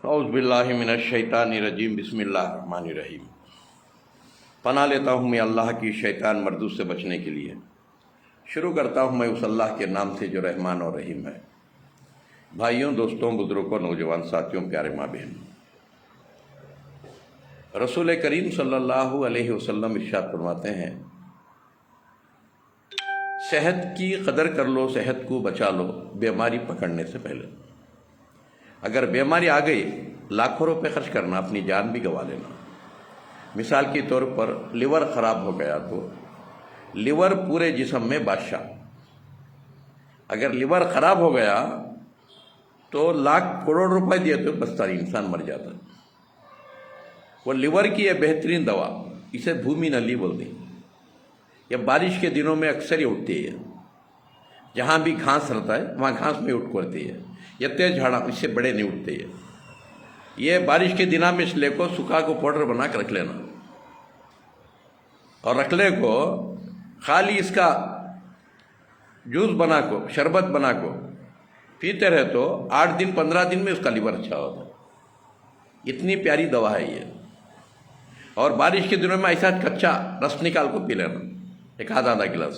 اعوذ باللہ من الشیطان الرجیم بسم اللہ الرحمن الرحیم۔ پناہ لیتا ہوں میں اللہ کی شیطان مردود سے بچنے کے لیے۔ شروع کرتا ہوں میں اس اللہ کے نام سے جو رحمان اور رحیم ہے۔ بھائیوں، دوستوں، بزرگوں، نوجوان ساتھیوں، پیارے ماں بہن، رسول کریم صلی اللہ علیہ وسلم ارشاد فرماتے ہیں، صحت کی قدر کر لو، صحت کو بچا لو بیماری پکڑنے سے پہلے۔ اگر بیماری آ گئی، لاکھوں روپے خرچ کرنا، اپنی جان بھی گنوا لینا۔ مثال کے طور پر لیور خراب ہو گیا تو لیور پورے جسم میں بادشاہ۔ اگر لیور خراب ہو گیا تو لاکھ کروڑ روپے دیے تو بس ساری انسان مر جاتا۔ وہ لیور کی یہ بہترین دوا، اسے بھومی نلی بولتے ہیں۔ یہ بارش کے دنوں میں اکثر ہی اٹھتی ہے، جہاں بھی گھاس رہتا ہے وہاں گھاس میں اٹھ کرتی ہے۔ یہ تیز جھاڑا، اس سے بڑے نہیں اٹھتے ہیں۔ یہ بارش کے دنوں میں اس لے کو سکھا کو پاؤڈر بنا کے رکھ لینا، اور رکھلے کو خالی اس کا جوس بنا کو، شربت بنا کو پیتے رہے تو 8 دن 15 دن میں اس کا لیور اچھا ہوتا ہے۔ اتنی پیاری دوا ہے یہ۔ اور بارش کے دنوں میں ایسا کچا رس نکال کو پی لینا، ایک آدھا گلاس۔